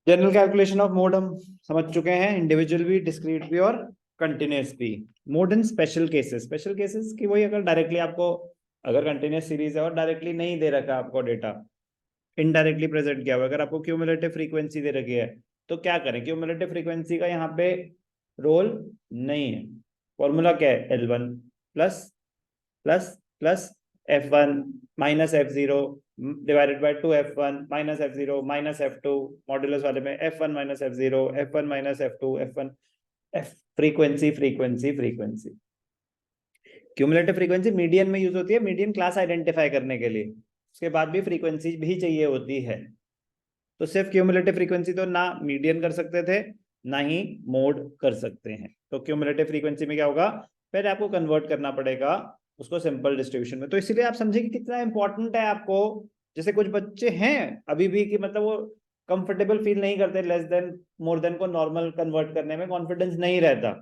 General calculation of mode हम समझ चुके हैं, इंडिविजुअल भी, डिस्क्रीट भी और कंटिन्यूस भी। Mode in special cases, special cases की वही, अगर डायरेक्टली आपको, अगर कंटिन्यूस सीरीज है और डायरेक्टली नहीं दे रखा आपको डेटा, इनडायरेक्टली प्रेजेंट किया हुआ, अगर आपको क्यूमुलेटिव फ्रीक्वेंसी दे रखी है तो क्या करें? क्यूमुलेटिव फ्रीक्वेंसी का यहाँ पे रोल नहीं है। फॉर्मूला क्या है? L1 plus plus plus F1 minus F0 divided by 2F1 minus F0 minus F2, modulus वाले में F1 minus F0 F1 minus F2 F1 F, frequency frequency frequency. Cumulative frequency median में use होती है, median class identify करने के लिए, उसके बाद भी फ्रीक्वेंसी भी चाहिए होती है। तो सिर्फ क्यूमुलेटिव फ्रीक्वेंसी तो ना मीडियन कर सकते थे, ना ही मोड कर सकते हैं। तो क्यूमुलेटिव फ्रीक्वेंसी में क्या होगा, पहले आपको कन्वर्ट करना पड़ेगा उसको सिंपल डिस्ट्रीब्यूशन में। तो इसीलिए आप समझे कि कितना इंपॉर्टेंट है आपको। जैसे कुछ बच्चे हैं अभी भी कि मतलब वो कंफर्टेबल फील नहीं करते, लेस देन मोर देन को नॉर्मल कन्वर्ट करने में कॉन्फिडेंस नहीं रहता,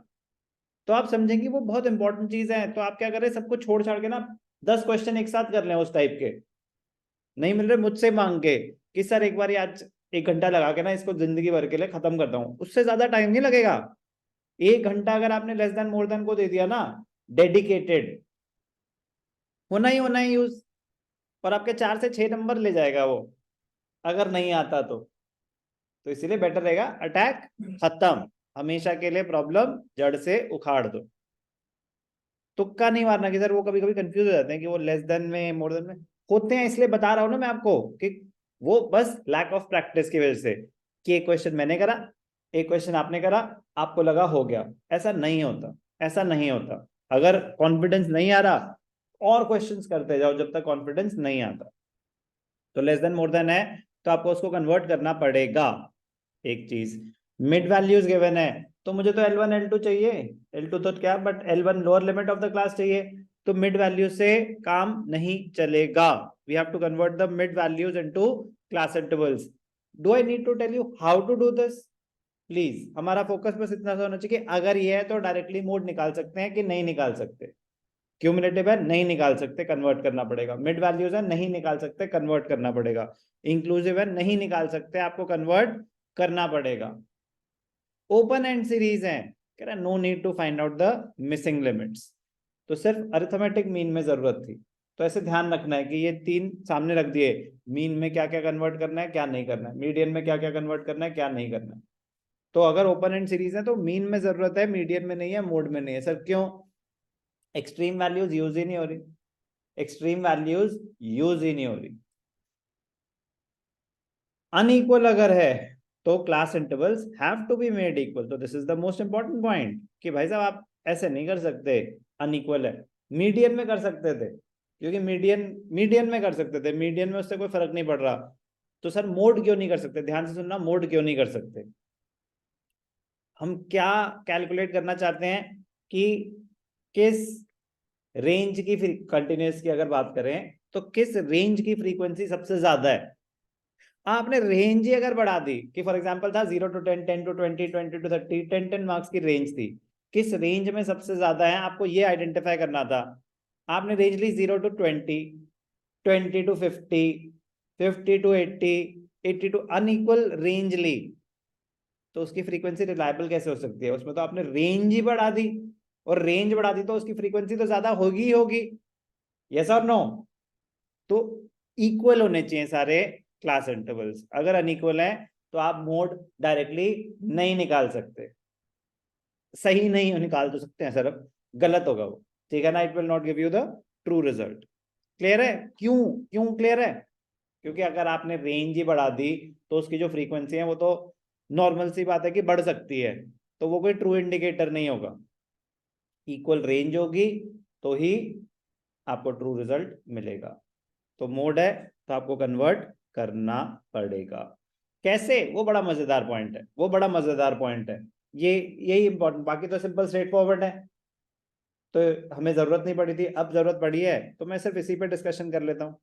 तो आप समझेंगे वो बहुत इंपॉर्टेंट चीज है। तो आप क्या करें, सबको छोड़ छाड़ के ना 10 क्वेश्चन एक साथ कर लें उस टाइप के, नहीं मिल रहे मुझसे मांग के कि सर एक बार आज 1 घंटा लगा के ना इसको जिंदगी भर के लिए खत्म करता हूं, उससे ज्यादा टाइम नहीं लगेगा। 1 घंटा अगर आपने लेस देन मोर देन को दे दिया ना, डेडिकेटेड, होना ही यूज, और आपके 4 से 6 नंबर ले जाएगा वो, अगर नहीं आता तो इसीलिए बेटर रहेगा अटैक खत्म, हमेशा के लिए प्रॉब्लम जड़ से उखाड़ दो। तुक्का नहीं मारना कि सर वो कभी कभी कंफ्यूज हो जाते हैं कि वो लेस देन में मोर देन में होते हैं, इसलिए बता रहा हूं ना मैं आपको कि वो बस लैक ऑफ प्रैक्टिस की वजह से, कि एक क्वेश्चन मैंने करा, एक क्वेश्चन आपने करा, आपको लगा हो गया, ऐसा नहीं होता, ऐसा नहीं होता। अगर कॉन्फिडेंस नहीं आ रहा, और क्वेश्चंस करते जाओ जब तक कॉन्फिडेंस नहीं आता। तो लेस देन मोर देन है तो आपको उसको कन्वर्ट करना पड़ेगा। एक चीज, मिड वैल्यूज गिवन है तो मुझे तो L1 L2 चाहिए, L2 तो क्या but L1 lower limit of the class चाहिए, तो मिड वैल्यू से काम नहीं चलेगा। We have to convert the mid values into class intervals. Do I need to tell you how to do this? Please हमारा focus बस इतना सा होना चाहिए कि अगर ये है तो डायरेक्टली मोड निकाल सकते हैं कि नहीं निकाल सकते, क्यूमुलेटिव है नहीं निकाल सकते, कन्वर्ट करना पड़ेगा, मिड वैल्यूज है नहीं निकाल सकते, कन्वर्ट करना पड़ेगा, इंक्लूसिव है नहीं निकाल सकते, आपको कन्वर्ट करना पड़ेगा। ओपन एंड सीरीज है, कह रहा no need to find out the missing limits, तो सिर्फ अरिथमेटिक मीन में जरूरत थी। तो ऐसे ध्यान रखना है कि ये 3 सामने रख दिए, मीन में क्या क्या कन्वर्ट करना है क्या नहीं करना है, मीडियन में क्या क्या कन्वर्ट करना है क्या नहीं करना है। तो अगर ओपन एंड सीरीज है तो मीन में जरूरत है, मीडियन में नहीं है, मोड में नहीं है। सर क्यों? एक्सट्रीम वैल्यूज यूज ही नहीं हो रही, एक्सट्रीम वैल्यूज यूज ही नहीं हो रही। अनइक्वल अगर है तो class intervals have to be made equal. तो this is the most important point कि भाई साहब आप ऐसे नहीं कर सकते अनइक्वल है। मीडियन में कर सकते थे, क्योंकि मीडियन मीडियन में कर सकते थे, मीडियन में उससे कोई फर्क नहीं पड़ रहा। तो सर मोड क्यों नहीं कर सकते? ध्यान से सुनना, मोड क्यों नहीं कर सकते? हम क्या कैलकुलेट करना चाहते हैं कि किस रेंज की, कंटिन्यूस की अगर बात करें तो किस रेंज की फ्रीक्वेंसी सबसे ज्यादा है। आपने रेंज ही अगर बढ़ा दी कि फॉर एग्जांपल था 0 to 10, 10 to 20, 20 to 30, 10 मार्क्स की रेंज थी, किस रेंज में सबसे ज्यादा है आपको ये आइडेंटिफाई करना था। आपने range Lee 0 to 20, 20 to 50, 50 to 80, 80 to unequal range ली, तो उसकी फ्रीक्वेंसी रिलायबल कैसे हो सकती है? उसमें तो आपने रेंज ही बढ़ा दी, और रेंज बढ़ा दी तो उसकी फ्रीक्वेंसी तो ज्यादा होगी ही होगी। यस और नो? तो इक्वल होने चाहिए सारे क्लास इंटरवल्स, अगर अनइक्वल है तो आप मोड डायरेक्टली नहीं निकाल सकते। सही नहीं निकाल तो सकते हैं सर, गलत होगा वो, ठीक है ना? It will not give you the true result. Clear है? क्यों? क्यों क्लियर है? क्योंकि अगर आपने रेंज ही बढ़ा दी तो उसकी जो फ्रीक्वेंसी है वो तो नॉर्मल सी बात है कि बढ़ सकती है, तो वो कोई ट्रू इंडिकेटर नहीं होगा। इक्वल रेंज होगी तो ही आपको ट्रू रिजल्ट मिलेगा। तो मोड है तो आपको कन्वर्ट करना पड़ेगा। कैसे? वो बड़ा मजेदार पॉइंट है, वो बड़ा मजेदार पॉइंट है, ये यही इंपॉर्टेंट, बाकी तो सिंपल स्ट्रेट फॉरवर्ड है। तो हमें जरूरत नहीं पड़ी थी, अब जरूरत पड़ी है तो मैं सिर्फ इसी पे डिस्कशन कर लेता हूँ।